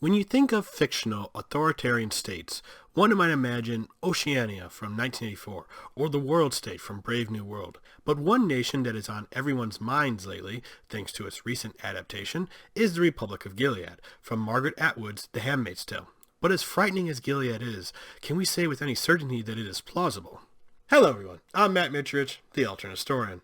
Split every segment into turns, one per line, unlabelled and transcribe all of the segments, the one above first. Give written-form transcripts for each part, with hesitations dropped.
When you think of fictional authoritarian states, one might imagine Oceania from 1984 or the World State from Brave New World. But one nation that is on everyone's minds lately, thanks to its recent adaptation, is the Republic of Gilead from Margaret Atwood's The Handmaid's Tale. But as frightening as Gilead is, can we say with any certainty that it is plausible? Hello everyone, I'm Matt Mitchrich, the alternate historian.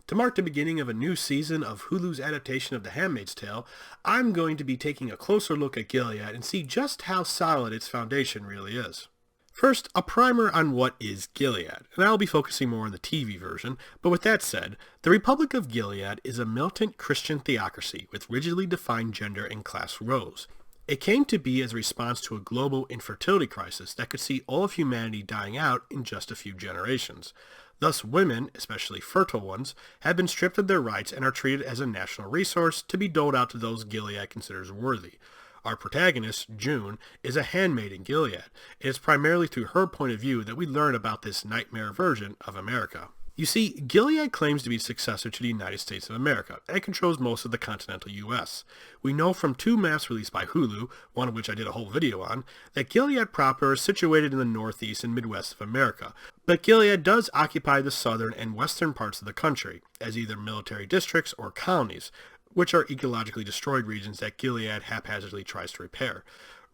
To mark the beginning of a new season of Hulu's adaptation of The Handmaid's Tale, I'm going to be taking a closer look at Gilead and see just how solid its foundation really is. First, a primer on what is Gilead, and I'll be focusing more on the TV version, but with that said, the Republic of Gilead is a militant Christian theocracy with rigidly defined gender and class roles. It came to be as a response to a global infertility crisis that could see all of humanity dying out in just a few generations. Thus, women, especially fertile ones, have been stripped of their rights and are treated as a national resource to be doled out to those Gilead considers worthy. Our protagonist, June, is a handmaid in Gilead, and it's primarily through her point of view that we learn about this nightmare version of America. You see, Gilead claims to be the successor to the United States of America and controls most of the continental U.S. We know from two maps released by Hulu, one of which I did a whole video on, that Gilead proper is situated in the northeast and midwest of America, but Gilead does occupy the southern and western parts of the country as either military districts or colonies, which are ecologically destroyed regions that Gilead haphazardly tries to repair.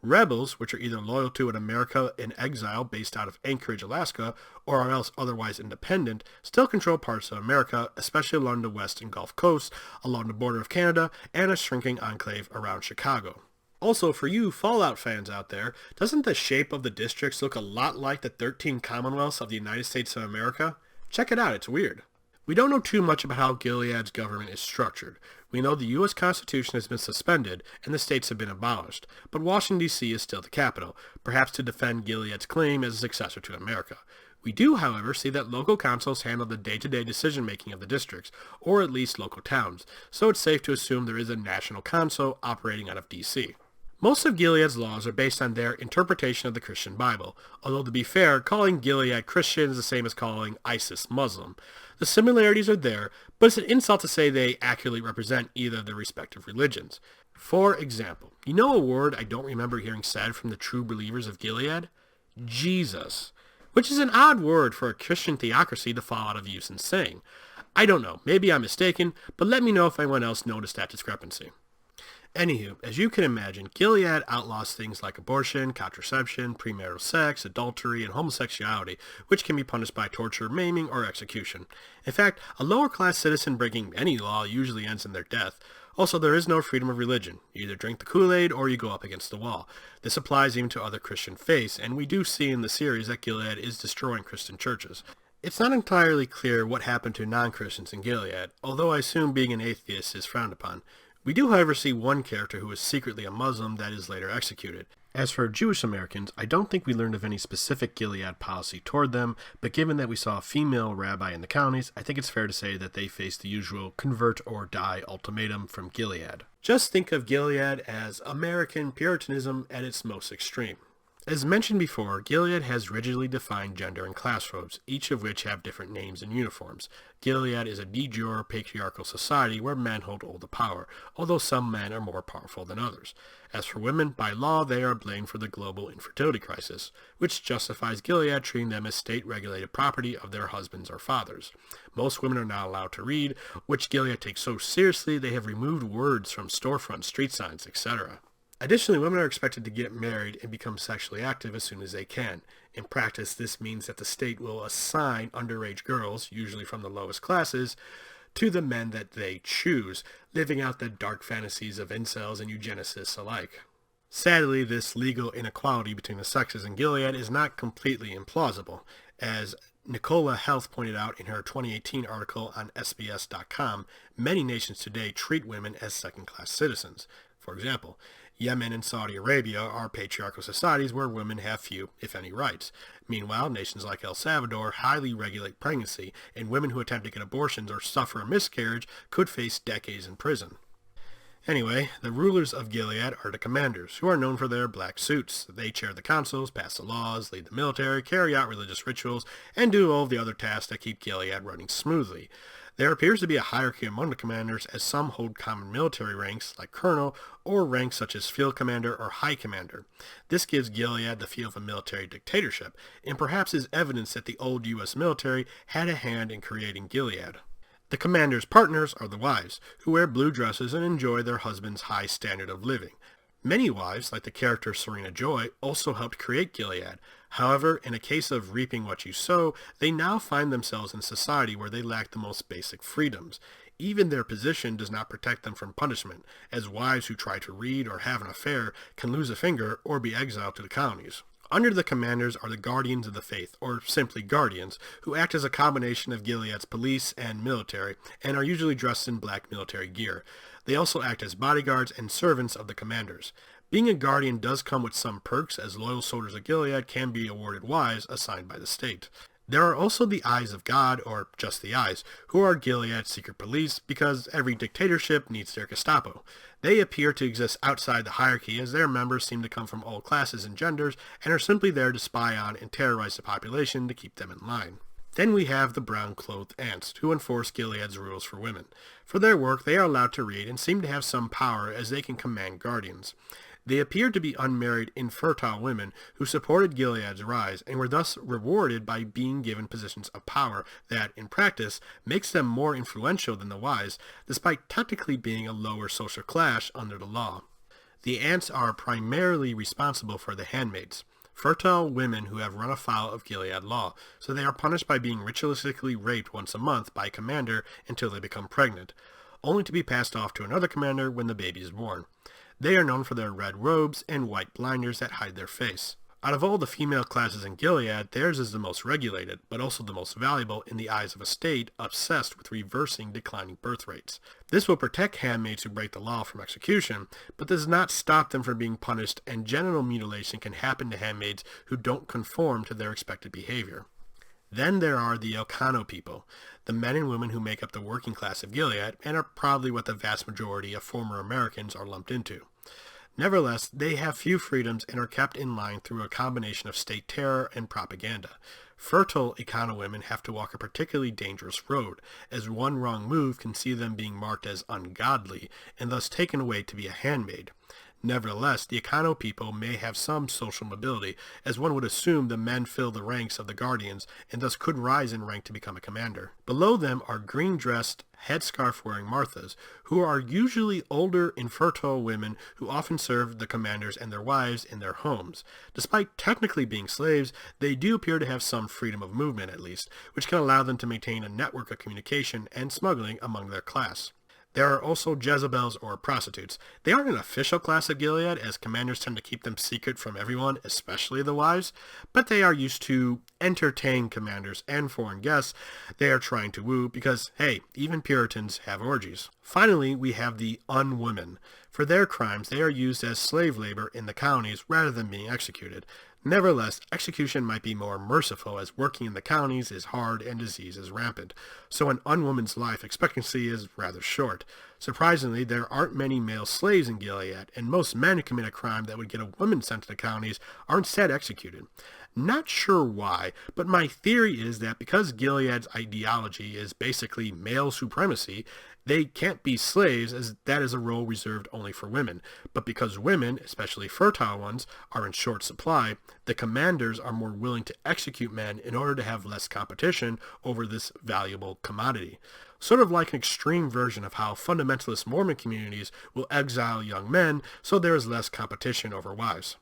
Rebels, which are either loyal to an America in exile based out of Anchorage, Alaska, or are else otherwise independent, still control parts of America, especially along the west and Gulf Coast, along the border of Canada, and a shrinking enclave around Chicago. Also, for you Fallout fans out there, doesn't the shape of the districts look a lot like the 13 Commonwealths of the United States of America? Check it out, it's weird. We don't know too much about how Gilead's government is structured. We know the U.S. Constitution has been suspended and the states have been abolished, but Washington, D.C. is still the capital, perhaps to defend Gilead's claim as a successor to America. We do, however, see that local councils handle the day-to-day decision-making of the districts, or at least local towns, so it's safe to assume there is a national council operating out of D.C. Most of Gilead's laws are based on their interpretation of the Christian Bible, although to be fair, calling Gilead Christian is the same as calling ISIS Muslim. The similarities are there, but it's an insult to say they accurately represent either of their respective religions. For example, you know a word I don't remember hearing said from the true believers of Gilead? Jesus. Which is an odd word for a Christian theocracy to fall out of use in saying. I don't know, maybe I'm mistaken, but let me know if anyone else noticed that discrepancy. Anywho, as you can imagine, Gilead outlaws things like abortion, contraception, premarital sex, adultery, and homosexuality, which can be punished by torture, maiming, or execution. In fact, a lower-class citizen breaking any law usually ends in their death. Also, there is no freedom of religion. You either drink the Kool-Aid or you go up against the wall. This applies even to other Christian faiths, and we do see in the series that Gilead is destroying Christian churches. It's not entirely clear what happened to non-Christians in Gilead, although I assume being an atheist is frowned upon. We do, however, see one character who is secretly a Muslim that is later executed. As for Jewish Americans, I don't think we learned of any specific Gilead policy toward them, but given that we saw a female rabbi in the counties, I think it's fair to say that they faced the usual convert or die ultimatum from Gilead. Just think of Gilead as American Puritanism at its most extreme. As mentioned before, Gilead has rigidly defined gender and class robes, each of which have different names and uniforms. Gilead is a de jure patriarchal society where men hold all the power, although some men are more powerful than others. As for women, by law they are blamed for the global infertility crisis, which justifies Gilead treating them as state-regulated property of their husbands or fathers. Most women are not allowed to read, which Gilead takes so seriously they have removed words from storefront street signs, etc. Additionally, women are expected to get married and become sexually active as soon as they can. In practice, this means that the state will assign underage girls, usually from the lowest classes, to the men that they choose, living out the dark fantasies of incels and eugenicists alike. Sadly, this legal inequality between the sexes in Gilead is not completely implausible. As Nicola Health pointed out in her 2018 article on SBS.com, many nations today treat women as second-class citizens. For example, Yemen and Saudi Arabia are patriarchal societies where women have few, if any, rights. Meanwhile, nations like El Salvador highly regulate pregnancy, and women who attempt to get abortions or suffer a miscarriage could face decades in prison. Anyway, the rulers of Gilead are the commanders, who are known for their black suits. They chair the councils, pass the laws, lead the military, carry out religious rituals, and do all of the other tasks that keep Gilead running smoothly. There appears to be a hierarchy among the commanders, as some hold common military ranks like colonel, or ranks such as field commander or high commander. This gives Gilead the feel of a military dictatorship, and perhaps is evidence that the old U.S. military had a hand in creating Gilead. The commander's partners are the wives, who wear blue dresses and enjoy their husband's high standard of living. Many wives, like the character Serena Joy, also helped create Gilead. However, in a case of reaping what you sow, they now find themselves in a society where they lack the most basic freedoms. Even their position does not protect them from punishment, as wives who try to read or have an affair can lose a finger or be exiled to the colonies. Under the commanders are the guardians of the faith, or simply guardians, who act as a combination of Gilead's police and military, and are usually dressed in black military gear. They also act as bodyguards and servants of the commanders. Being a guardian does come with some perks, as loyal soldiers of Gilead can be awarded wives assigned by the state. There are also the Eyes of God, or just the Eyes, who are Gilead's secret police, because every dictatorship needs their Gestapo. They appear to exist outside the hierarchy, as their members seem to come from all classes and genders, and are simply there to spy on and terrorize the population to keep them in line. Then we have the brown-clothed ants, who enforce Gilead's rules for women. For their work, they are allowed to read and seem to have some power, as they can command guardians. They appear to be unmarried, infertile women who supported Gilead's rise and were thus rewarded by being given positions of power that, in practice, makes them more influential than the wise, despite technically being a lower social class under the law. The ants are primarily responsible for the handmaids, fertile women who have run afoul of Gilead law, so they are punished by being ritualistically raped once a month by a commander until they become pregnant, only to be passed off to another commander when the baby is born. They are known for their red robes and white blinders that hide their face. Out of all the female classes in Gilead, theirs is the most regulated, but also the most valuable in the eyes of a state obsessed with reversing declining birth rates. This will protect handmaids who break the law from execution, but does not stop them from being punished, and genital mutilation can happen to handmaids who don't conform to their expected behavior. Then there are the Elcano people, the men and women who make up the working class of Gilead and are probably what the vast majority of former Americans are lumped into. Nevertheless, they have few freedoms and are kept in line through a combination of state terror and propaganda. Fertile Elcano women have to walk a particularly dangerous road, as one wrong move can see them being marked as ungodly and thus taken away to be a handmaid. Nevertheless, the Elcano people may have some social mobility, as one would assume the men fill the ranks of the guardians and thus could rise in rank to become a commander. Below them are green-dressed, headscarf-wearing Marthas, who are usually older, infertile women who often serve the commanders and their wives in their homes. Despite technically being slaves, they do appear to have some freedom of movement at least, which can allow them to maintain a network of communication and smuggling among their class. There are also Jezebels or prostitutes. They aren't an official class of Gilead, as commanders tend to keep them secret from everyone, especially the wives, but they are used to entertain commanders and foreign guests they are trying to woo because, hey, even Puritans have orgies. Finally, we have the unwomen. For their crimes, they are used as slave labor in the colonies rather than being executed. Nevertheless, execution might be more merciful, as working in the colonies is hard and disease is rampant, so an unwoman's life expectancy is rather short. Surprisingly, there aren't many male slaves in Gilead, and most men who commit a crime that would get a woman sent to the colonies are instead executed. Not sure why, but my theory is that because Gilead's ideology is basically male supremacy, they can't be slaves, as that is a role reserved only for women. But because women, especially fertile ones, are in short supply, the commanders are more willing to execute men in order to have less competition over this valuable commodity. Sort of like an extreme version of how fundamentalist Mormon communities will exile young men so there is less competition over wives.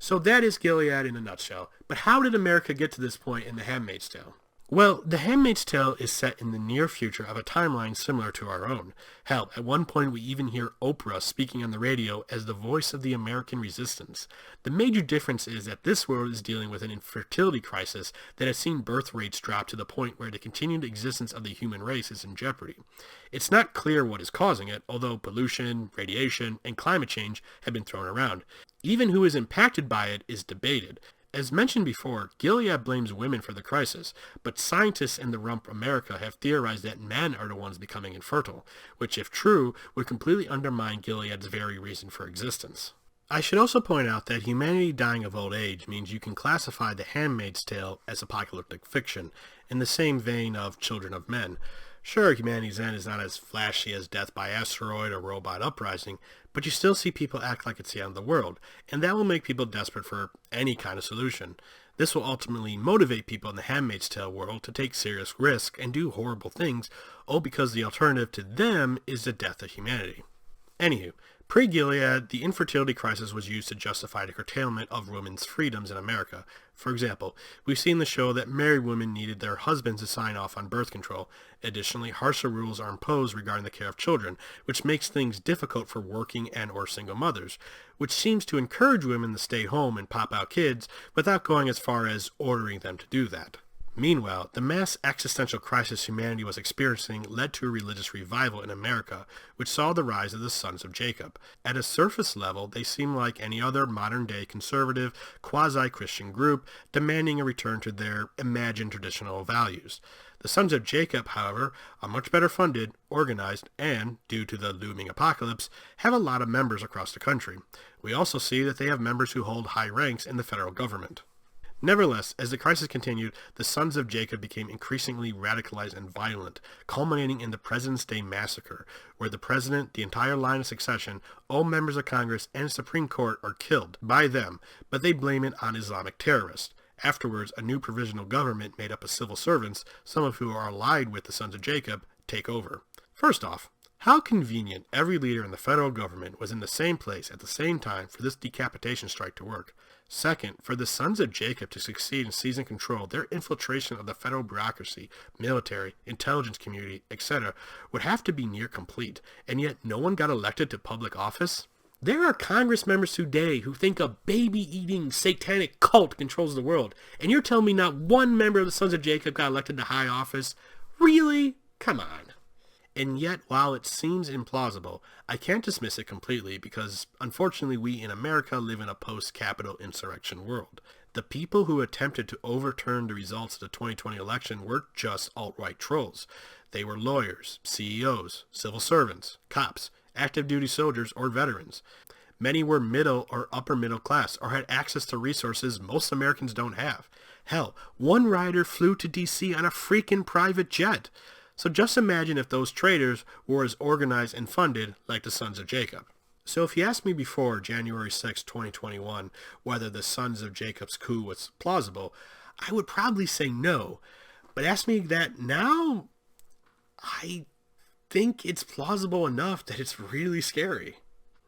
So that is Gilead in a nutshell. But how did America get to this point in The Handmaid's Tale? Well, The Handmaid's Tale is set in the near future of a timeline similar to our own. Hell, at one point we even hear Oprah speaking on the radio as the voice of the American resistance. The major difference is that this world is dealing with an infertility crisis that has seen birth rates drop to the point where the continued existence of the human race is in jeopardy. It's not clear what is causing it, although pollution, radiation, and climate change have been thrown around. Even who is impacted by it is debated. As mentioned before, Gilead blames women for the crisis, but scientists in the rump America have theorized that men are the ones becoming infertile, which, if true, would completely undermine Gilead's very reason for existence. I should also point out that humanity dying of old age means you can classify The Handmaid's Tale as apocalyptic fiction, in the same vein of Children of Men. Sure, humanity's end is not as flashy as death by asteroid or robot uprising, but you still see people act like it's the end of the world, and that will make people desperate for any kind of solution. This will ultimately motivate people in the Handmaid's Tale world to take serious risks and do horrible things, all because the alternative to them is the death of humanity. Anywho, pre-Gilead, the infertility crisis was used to justify the curtailment of women's freedoms in America. For example, we've seen the show that married women needed their husbands to sign off on birth control. Additionally, harsher rules are imposed regarding the care of children, which makes things difficult for working and or single mothers, which seems to encourage women to stay home and pop out kids without going as far as ordering them to do that. Meanwhile, the mass existential crisis humanity was experiencing led to a religious revival in America, which saw the rise of the Sons of Jacob. At a surface level, they seem like any other modern-day conservative, quasi-Christian group demanding a return to their imagined traditional values. The Sons of Jacob, however, are much better funded, organized, and, due to the looming apocalypse, have a lot of members across the country. We also see that they have members who hold high ranks in the federal government. Nevertheless, as the crisis continued, the Sons of Jacob became increasingly radicalized and violent, culminating in the President's Day Massacre, where the president, the entire line of succession, all members of Congress, and Supreme Court are killed by them, but they blame it on Islamic terrorists. Afterwards, a new provisional government made up of civil servants, some of who are allied with the Sons of Jacob, take over. First off, how convenient every leader in the federal government was in the same place at the same time for this decapitation strike to work. Second, for the Sons of Jacob to succeed in seizing control, their infiltration of the federal bureaucracy, military, intelligence community, etc. would have to be near complete, and yet no one got elected to public office? There are Congress members today who think a baby-eating satanic cult controls the world, and you're telling me not one member of the Sons of Jacob got elected to high office? Really? Come on. And yet, while it seems implausible, I can't dismiss it completely because, unfortunately, we in America live in a post-Capitol insurrection world. The people who attempted to overturn the results of the 2020 election were just alt-right trolls. They were lawyers, CEOs, civil servants, cops, active duty soldiers, or veterans. Many were middle or upper middle class or had access to resources most Americans don't have. Hell, one rioter flew to D.C. on a freaking private jet. So just imagine if those traitors were as organized and funded like the Sons of Jacob. So if you asked me before January 6, 2021, whether the Sons of Jacob's coup was plausible, I would probably say no. But ask me that now, I think it's plausible enough that it's really scary.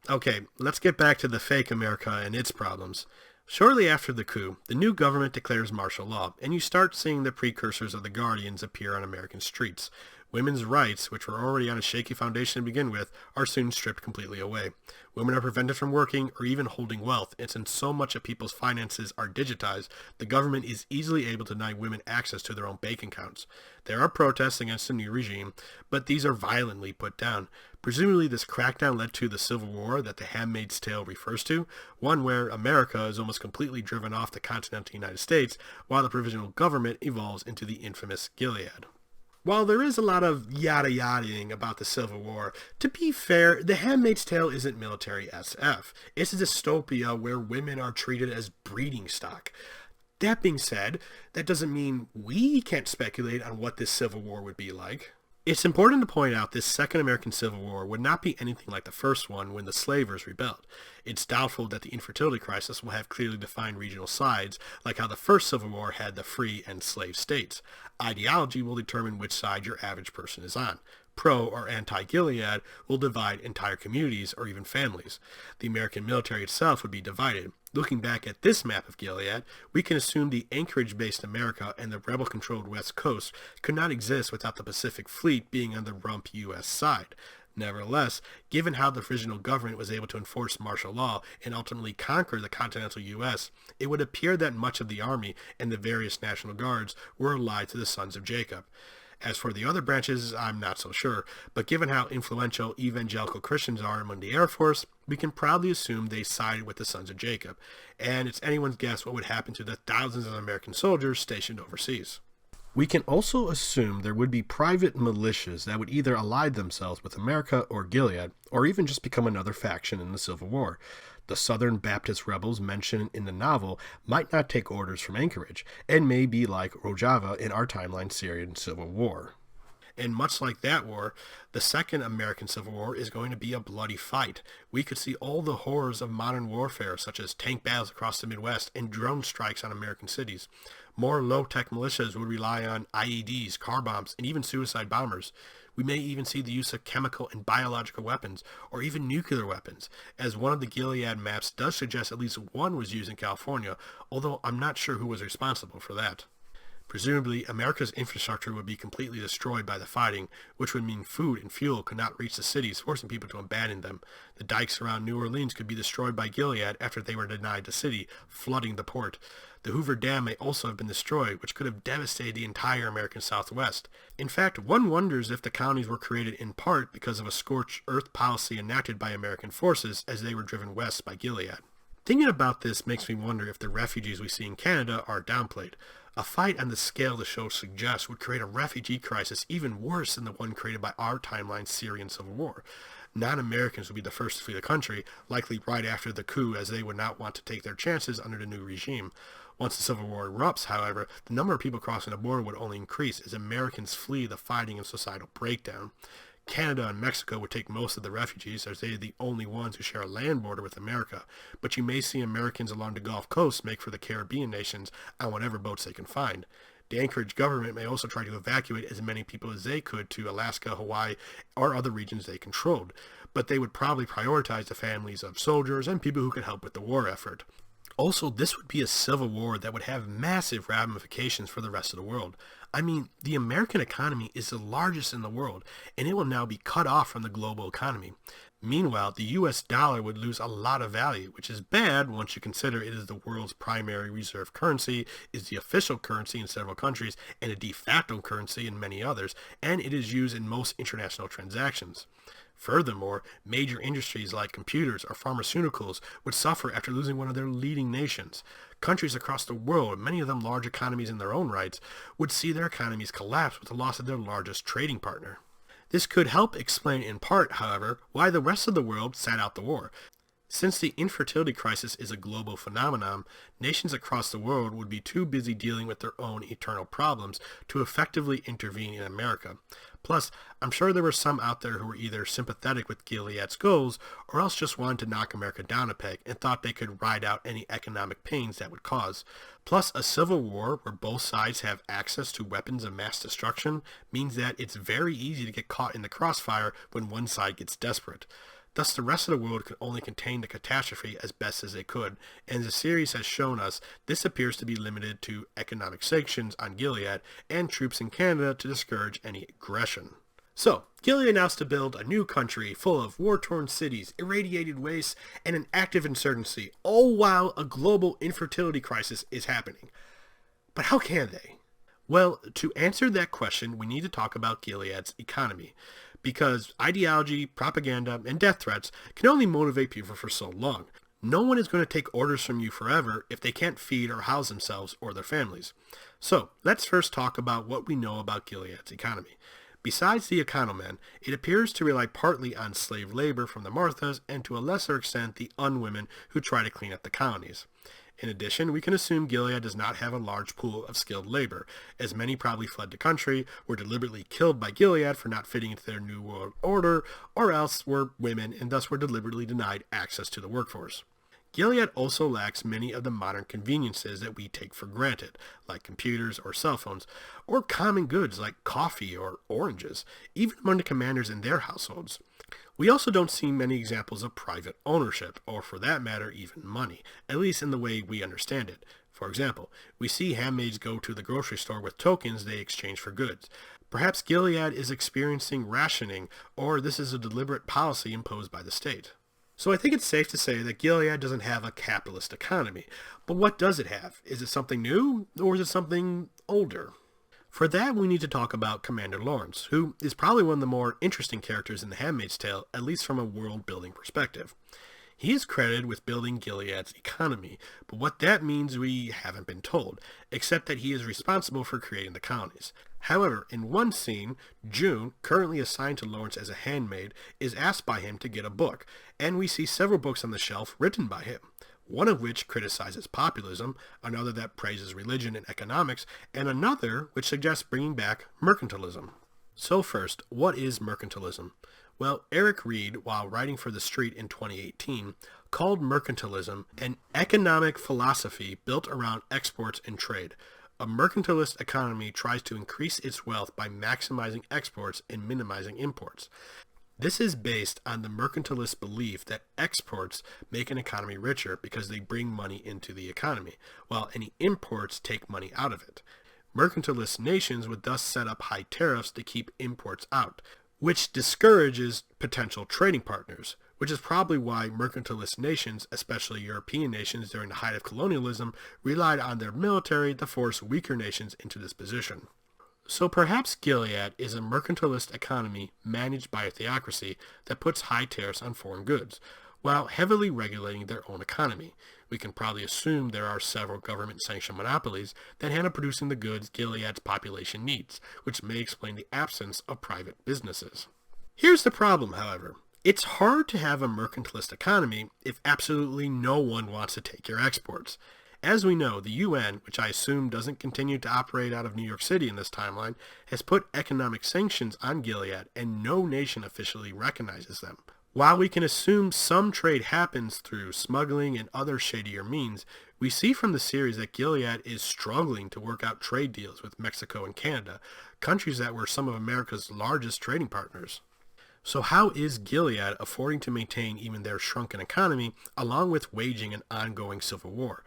Okay, let's get back to the fake America and its problems. Shortly after the coup, the new government declares martial law, and you start seeing the precursors of the Guardians appear on American streets. Women's rights, which were already on a shaky foundation to begin with, are soon stripped completely away. Women are prevented from working or even holding wealth, and since so much of people's finances are digitized, the government is easily able to deny women access to their own bank accounts. There are protests against the new regime, but these are violently put down. Presumably this crackdown led to the Civil War that The Handmaid's Tale refers to, one where America is almost completely driven off the continental United States, while the provisional government evolves into the infamous Gilead. While there is a lot of yada-yadaing about the Civil War, to be fair, The Handmaid's Tale isn't military SF. It's a dystopia where women are treated as breeding stock. That being said, that doesn't mean we can't speculate on what this Civil War would be like. It's important to point out this Second American Civil War would not be anything like the first one when the slavers rebelled. It's doubtful that the infertility crisis will have clearly defined regional sides like how the first Civil War had the free and slave states. Ideology will determine which side your average person is on. Pro or anti-Gilead will divide entire communities or even families. The American military itself would be divided. Looking back at this map of Gilead, we can assume the Anchorage-based America and the rebel-controlled West Coast could not exist without the Pacific Fleet being on the rump U.S. side. Nevertheless, given how the provisional government was able to enforce martial law and ultimately conquer the continental U.S., it would appear that much of the Army and the various National Guards were allied to the Sons of Jacob. As for the other branches, I'm not so sure, but given how influential evangelical Christians are among the Air Force, we can probably assume they sided with the Sons of Jacob, and it's anyone's guess what would happen to the thousands of American soldiers stationed overseas. We can also assume there would be private militias that would either ally themselves with America or Gilead, or even just become another faction in the Civil War. The Southern Baptist rebels mentioned in the novel might not take orders from Anchorage, and may be like Rojava in our timeline Syrian Civil War. And much like that war, the Second American Civil War is going to be a bloody fight. We could see all the horrors of modern warfare, such as tank battles across the Midwest and drone strikes on American cities. More low-tech militias would rely on IEDs, car bombs, and even suicide bombers. We may even see the use of chemical and biological weapons, or even nuclear weapons, as one of the Gilead maps does suggest at least one was used in California, although I'm not sure who was responsible for that. Presumably, America's infrastructure would be completely destroyed by the fighting, which would mean food and fuel could not reach the cities, forcing people to abandon them. The dikes around New Orleans could be destroyed by Gilead after they were denied the city, flooding the port. The Hoover Dam may also have been destroyed, which could have devastated the entire American Southwest. In fact, one wonders if the colonies were created in part because of a scorched earth policy enacted by American forces as they were driven west by Gilead. Thinking about this makes me wonder if the refugees we see in Canada are downplayed. A fight on the scale the show suggests would create a refugee crisis even worse than the one created by our timeline's Syrian civil war. Non-Americans would be the first to flee the country, likely right after the coup, as they would not want to take their chances under the new regime. Once the Civil War erupts, however, the number of people crossing the border would only increase as Americans flee the fighting and societal breakdown. Canada and Mexico would take most of the refugees, as they are the only ones who share a land border with America, but you may see Americans along the Gulf Coast make for the Caribbean nations on whatever boats they can find. The Anchorage government may also try to evacuate as many people as they could to Alaska, Hawaii, or other regions they controlled, but they would probably prioritize the families of soldiers and people who could help with the war effort. Also, this would be a civil war that would have massive ramifications for the rest of the world. I mean, the American economy is the largest in the world, and it will now be cut off from the global economy. Meanwhile, the US dollar would lose a lot of value, which is bad once you consider it is the world's primary reserve currency, is the official currency in several countries, and a de facto currency in many others, and it is used in most international transactions. Furthermore, major industries like computers or pharmaceuticals would suffer after losing one of their leading nations. Countries across the world, many of them large economies in their own rights, would see their economies collapse with the loss of their largest trading partner. This could help explain in part, however, why the rest of the world sat out the war. Since the infertility crisis is a global phenomenon, nations across the world would be too busy dealing with their own eternal problems to effectively intervene in America. Plus, I'm sure there were some out there who were either sympathetic with Gilead's goals or else just wanted to knock America down a peg and thought they could ride out any economic pains that would cause. Plus, a civil war where both sides have access to weapons of mass destruction means that it's very easy to get caught in the crossfire when one side gets desperate. Thus, the rest of the world could only contain the catastrophe as best as they could, and as the series has shown us, this appears to be limited to economic sanctions on Gilead and troops in Canada to discourage any aggression. So, Gilead announced to build a new country full of war-torn cities, irradiated wastes, and an active insurgency, all while a global infertility crisis is happening. But how can they? Well, to answer that question, we need to talk about Gilead's economy. Because ideology, propaganda, and death threats can only motivate people for so long. No one is going to take orders from you forever if they can't feed or house themselves or their families. So, let's first talk about what we know about Gilead's economy. Besides the economen, it appears to rely partly on slave labor from the Marthas and to a lesser extent the unwomen who try to clean up the colonies. In addition, we can assume Gilead does not have a large pool of skilled labor, as many probably fled the country, were deliberately killed by Gilead for not fitting into their New World Order, or else were women and thus were deliberately denied access to the workforce. Gilead also lacks many of the modern conveniences that we take for granted, like computers or cell phones, or common goods like coffee or oranges, even among the commanders in their households. We also don't see many examples of private ownership, or for that matter, even money, at least in the way we understand it. For example, we see handmaids go to the grocery store with tokens they exchange for goods. Perhaps Gilead is experiencing rationing, or this is a deliberate policy imposed by the state. So I think it's safe to say that Gilead doesn't have a capitalist economy. But what does it have? Is it something new, or is it something older? For that, we need to talk about Commander Lawrence, who is probably one of the more interesting characters in The Handmaid's Tale, at least from a world-building perspective. He is credited with building Gilead's economy, but what that means we haven't been told, except that he is responsible for creating the colonies. However, in one scene, June, currently assigned to Lawrence as a handmaid, is asked by him to get a book, and we see several books on the shelf written by him. One of which criticizes populism, another that praises religion and economics, and another which suggests bringing back mercantilism. So first, what is mercantilism? Well, Eric Reed, while writing for The Street in 2018, called mercantilism an economic philosophy built around exports and trade. A mercantilist economy tries to increase its wealth by maximizing exports and minimizing imports. This is based on the mercantilist belief that exports make an economy richer because they bring money into the economy, while any imports take money out of it. Mercantilist nations would thus set up high tariffs to keep imports out, which discourages potential trading partners, which is probably why mercantilist nations, especially European nations during the height of colonialism, relied on their military to force weaker nations into this position. So perhaps Gilead is a mercantilist economy managed by a theocracy that puts high tariffs on foreign goods, while heavily regulating their own economy. We can probably assume there are several government-sanctioned monopolies that handle producing the goods Gilead's population needs, which may explain the absence of private businesses. Here's the problem, however. It's hard to have a mercantilist economy if absolutely no one wants to take your exports. As we know, the UN, which I assume doesn't continue to operate out of New York City in this timeline, has put economic sanctions on Gilead, and no nation officially recognizes them. While we can assume some trade happens through smuggling and other shadier means, we see from the series that Gilead is struggling to work out trade deals with Mexico and Canada, countries that were some of America's largest trading partners. So how is Gilead affording to maintain even their shrunken economy, along with waging an ongoing civil war?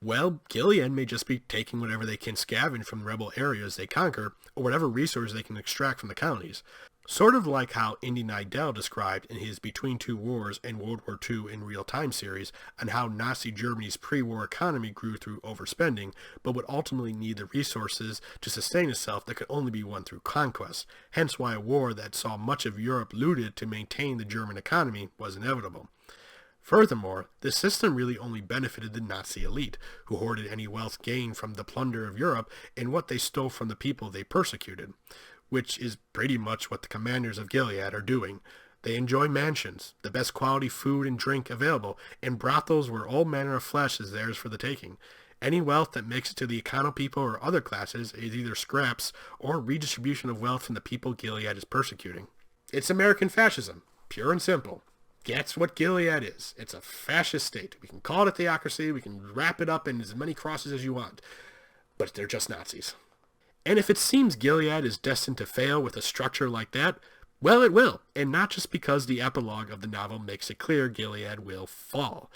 Well, Gilead may just be taking whatever they can scavenge from rebel areas they conquer, or whatever resources they can extract from the colonies. Sort of like how Indy Neidell described in his Between Two Wars and World War II in Real Time series, on how Nazi Germany's pre-war economy grew through overspending, but would ultimately need the resources to sustain itself that could only be won through conquest, hence why a war that saw much of Europe looted to maintain the German economy was inevitable. Furthermore, this system really only benefited the Nazi elite, who hoarded any wealth gained from the plunder of Europe and what they stole from the people they persecuted, which is pretty much what the commanders of Gilead are doing. They enjoy mansions, the best quality food and drink available, and brothels where all manner of flesh is theirs for the taking. Any wealth that makes it to the econo people or other classes is either scraps or redistribution of wealth from the people Gilead is persecuting. It's American fascism, pure and simple. That's what Gilead is. It's a fascist state. We can call it a theocracy, we can wrap it up in as many crosses as you want, but they're just Nazis. And if it seems Gilead is destined to fail with a structure like that, well, it will, and not just because the epilogue of the novel makes it clear Gilead will fall.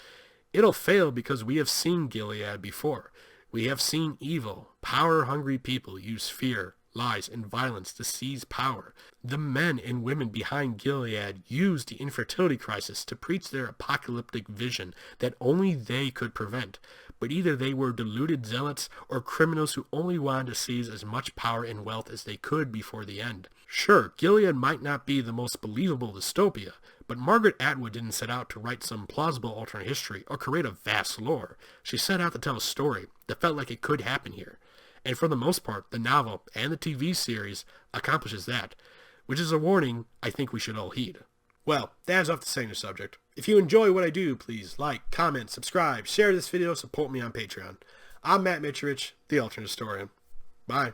It'll fail because we have seen Gilead before. We have seen evil, power-hungry people use fear, lies, and violence to seize power. The men and women behind Gilead used the infertility crisis to preach their apocalyptic vision that only they could prevent. But either they were deluded zealots or criminals who only wanted to seize as much power and wealth as they could before the end. Sure, Gilead might not be the most believable dystopia, but Margaret Atwood didn't set out to write some plausible alternate history or create a vast lore. She set out to tell a story that felt like it could happen here. And for the most part, the novel and the TV series accomplishes that, which is a warning I think we should all heed. Well, that's off the same subject. If you enjoy what I do, please like, comment, subscribe, share this video, support me on Patreon. I'm Matt Mitrovich, the Alternate Historian. Bye.